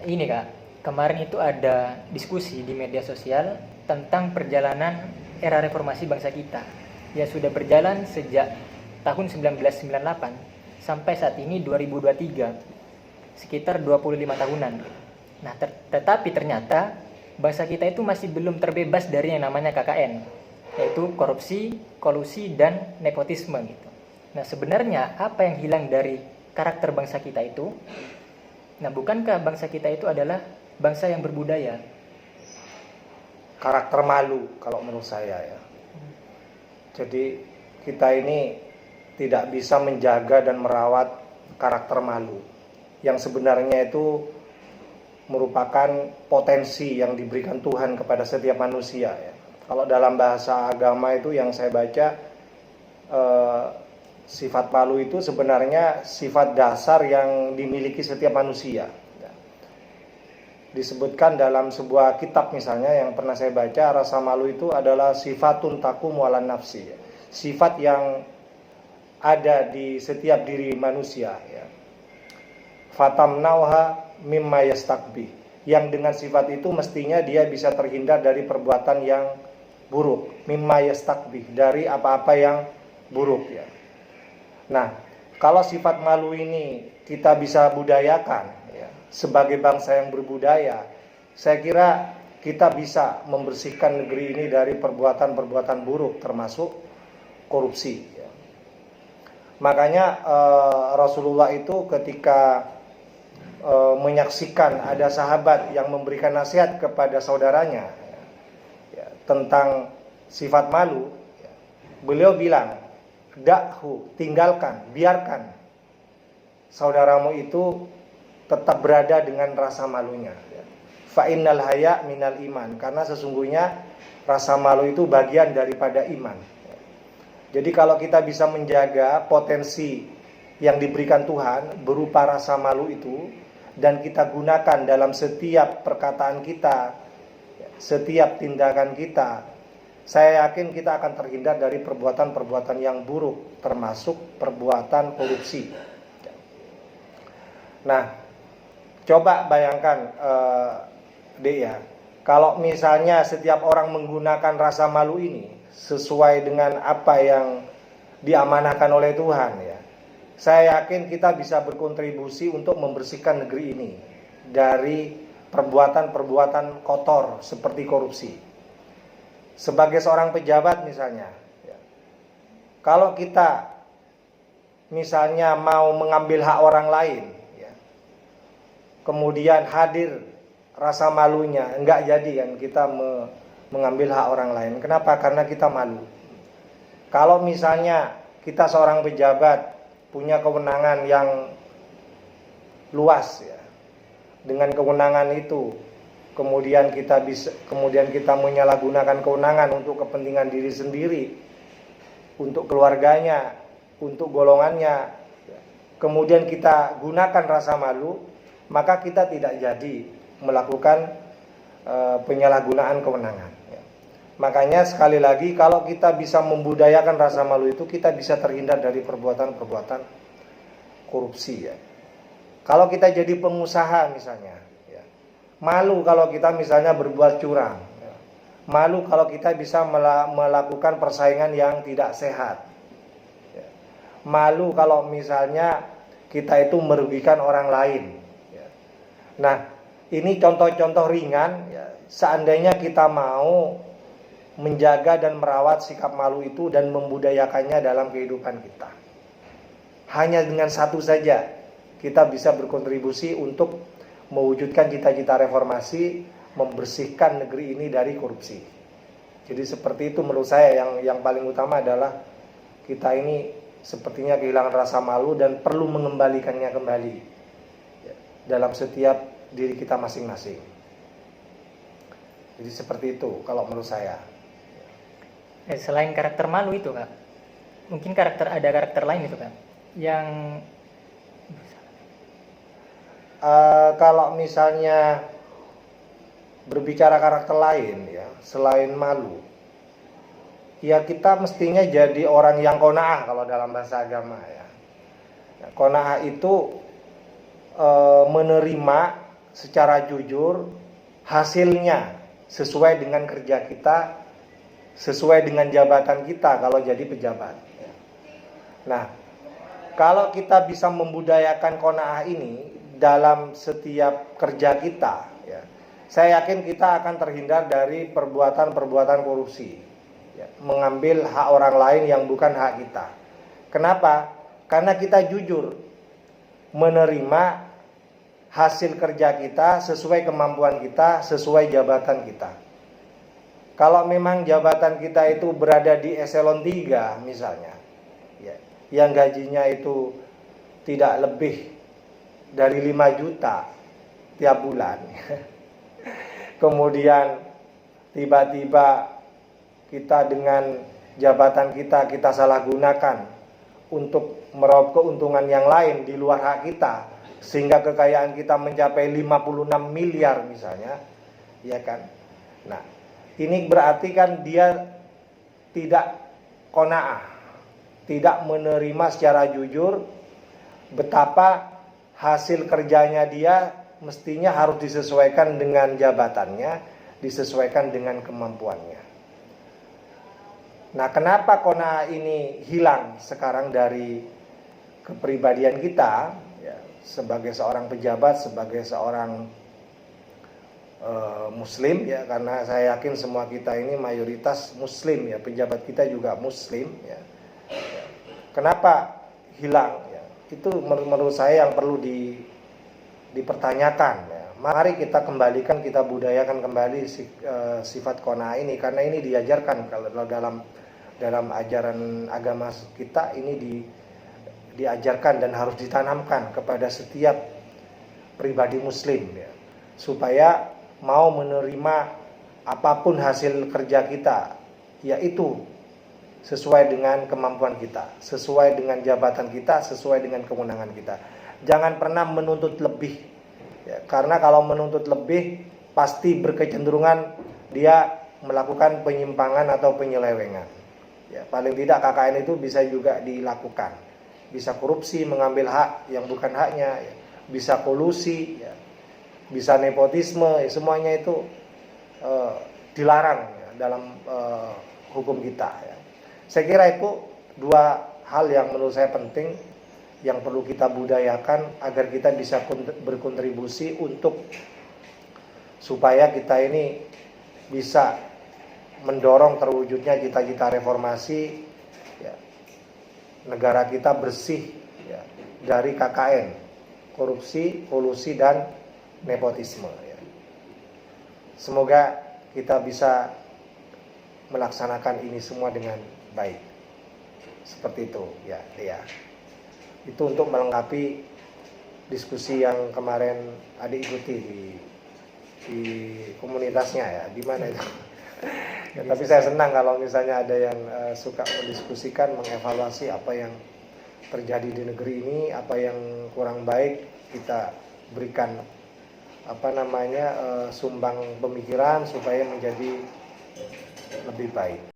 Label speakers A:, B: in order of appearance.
A: Ini Kak, kemarin itu ada diskusi di media sosial tentang perjalanan era reformasi bangsa kita yang sudah berjalan sejak tahun 1998 sampai saat ini 2023, sekitar 25 tahunan. Nah, tetapi ternyata bangsa kita itu masih belum terbebas dari yang namanya KKN, yaitu korupsi, kolusi, dan nepotisme gitu. Nah, sebenarnya apa yang hilang dari karakter bangsa kita itu? Nah, bukankah bangsa kita itu adalah bangsa yang berbudaya?
B: Karakter malu kalau menurut saya ya. Jadi kita ini tidak bisa menjaga dan merawat karakter malu yang sebenarnya itu merupakan potensi yang diberikan Tuhan kepada setiap manusia ya. Kalau dalam bahasa agama itu yang saya baca, sifat malu itu sebenarnya sifat dasar yang dimiliki setiap manusia. Disebutkan dalam sebuah kitab misalnya yang pernah saya baca, rasa malu itu adalah sifatun taqumu ala nafsi, sifat yang ada di setiap diri manusia ya. Fatamnauha mimma yastakbih, yang dengan sifat itu mestinya dia bisa terhindar dari perbuatan yang buruk, mimma yastakbih, dari apa-apa yang buruk ya. Nah, kalau sifat malu ini kita bisa budayakan ya, sebagai bangsa yang berbudaya, saya kira kita bisa membersihkan negeri ini dari perbuatan-perbuatan buruk termasuk korupsi ya. Makanya Rasulullah itu ketika menyaksikan ada sahabat yang memberikan nasihat kepada saudaranya ya, tentang sifat malu ya, beliau bilang, dakhu, tinggalkan, biarkan saudaramu itu tetap berada dengan rasa malunya ya. Fa innal haya minal iman, karena sesungguhnya rasa malu itu bagian daripada iman ya. Jadi kalau kita bisa menjaga potensi yang diberikan Tuhan berupa rasa malu itu, dan kita gunakan dalam setiap perkataan kita, setiap tindakan kita, saya yakin kita akan terhindar dari perbuatan-perbuatan yang buruk, termasuk perbuatan korupsi. Nah, coba bayangkan ya, kalau misalnya setiap orang menggunakan rasa malu ini sesuai dengan apa yang diamanahkan oleh Tuhan ya, saya yakin kita bisa berkontribusi untuk membersihkan negeri ini dari perbuatan-perbuatan kotor seperti korupsi. Sebagai seorang pejabat misalnya ya, kalau kita misalnya mau mengambil hak orang lain ya, kemudian hadir rasa malunya, enggak jadi kan kita mengambil hak orang lain. Kenapa? Karena kita malu. Kalau misalnya kita seorang pejabat punya kewenangan yang luas ya, dengan kewenangan itu kemudian kita menyalahgunakan kewenangan untuk kepentingan diri sendiri, untuk keluarganya, untuk golongannya, kemudian kita gunakan rasa malu, maka kita tidak jadi melakukan penyalahgunaan kewenangan ya. Makanya sekali lagi, kalau kita bisa membudayakan rasa malu itu, kita bisa terhindar dari perbuatan-perbuatan korupsi ya. Kalau kita jadi pengusaha misalnya ya, malu kalau kita misalnya berbuat curang ya. Malu kalau kita bisa melakukan persaingan yang tidak sehat ya. Malu kalau misalnya kita itu merugikan orang lain ya. Nah, ini contoh-contoh ringan ya. Seandainya kita mau menjaga dan merawat sikap malu itu dan membudayakannya dalam kehidupan kita, hanya dengan satu saja kita bisa berkontribusi untuk mewujudkan cita-cita reformasi, membersihkan negeri ini dari korupsi. Jadi seperti itu menurut saya, yang paling utama adalah kita ini sepertinya kehilangan rasa malu dan perlu mengembalikannya kembali ya, dalam setiap diri kita masing-masing. Jadi seperti itu kalau menurut saya.
A: Selain karakter malu itu Kak, mungkin ada karakter lain itu Kak, yang
B: kalau misalnya berbicara karakter lain ya, selain malu, ya kita mestinya jadi orang yang qanaah kalau dalam bahasa agama ya. Qanaah itu menerima secara jujur hasilnya sesuai dengan kerja kita, sesuai dengan jabatan kita kalau jadi pejabat. Nah, kalau kita bisa membudayakan qanaah ini dalam setiap kerja kita, ya, saya yakin kita akan terhindar dari perbuatan-perbuatan korupsi, ya, mengambil hak orang lain yang bukan hak kita. Kenapa? Karena kita jujur menerima hasil kerja kita sesuai kemampuan kita, sesuai jabatan kita. Kalau memang jabatan kita itu berada di eselon 3 misalnya, ya, yang gajinya itu tidak lebih dari 5 juta tiap bulan, kemudian tiba-tiba kita dengan jabatan kita salah gunakan untuk meraup keuntungan yang lain di luar hak kita, sehingga kekayaan kita mencapai 56 miliar misalnya, ya kan? Nah, ini berarti kan dia tidak qanaah, tidak menerima secara jujur betapa hasil kerjanya dia mestinya harus disesuaikan dengan jabatannya, disesuaikan dengan kemampuannya. Nah, kenapa qanaah ini hilang sekarang dari kepribadian kita, ya, sebagai seorang pejabat, sebagai seorang muslim, ya, karena saya yakin semua kita ini mayoritas muslim, ya, pejabat kita juga muslim, ya. Kenapa hilang? Ya, itu menurut saya yang perlu dipertanyakan, ya. Mari kita kembalikan, kita budayakan kembali sifat qanaah ini, karena ini diajarkan kalau dalam ajaran agama kita, ini diajarkan dan harus ditanamkan kepada setiap pribadi muslim, ya, supaya mau menerima apapun hasil kerja kita, yaitu sesuai dengan kemampuan kita, sesuai dengan jabatan kita, sesuai dengan kewenangan kita. Jangan pernah menuntut lebih, ya, karena kalau menuntut lebih pasti berkecenderungan dia melakukan penyimpangan atau penyelewengan. Ya, paling tidak KKN itu bisa juga dilakukan, bisa korupsi, mengambil hak yang bukan haknya, ya, bisa kolusi, ya, bisa nepotisme, ya, semuanya itu dilarang, ya, dalam hukum kita, ya. Saya kira itu dua hal yang menurut saya penting, yang perlu kita budayakan agar kita bisa berkontribusi untuk supaya kita ini bisa mendorong terwujudnya cita-cita reformasi, ya, negara kita bersih, ya, dari KKN, korupsi, kolusi, dan nepotisme, ya. Semoga kita bisa melaksanakan ini semua dengan baik. Seperti itu, ya, ya. Itu untuk melengkapi diskusi yang kemarin adik ikuti di komunitasnya, ya. Di mana itu? Ya, tapi saya senang kalau misalnya ada yang suka mendiskusikan, mengevaluasi apa yang terjadi di negeri ini, apa yang kurang baik, kita berikan sumbang pemikiran supaya menjadi lebih baik.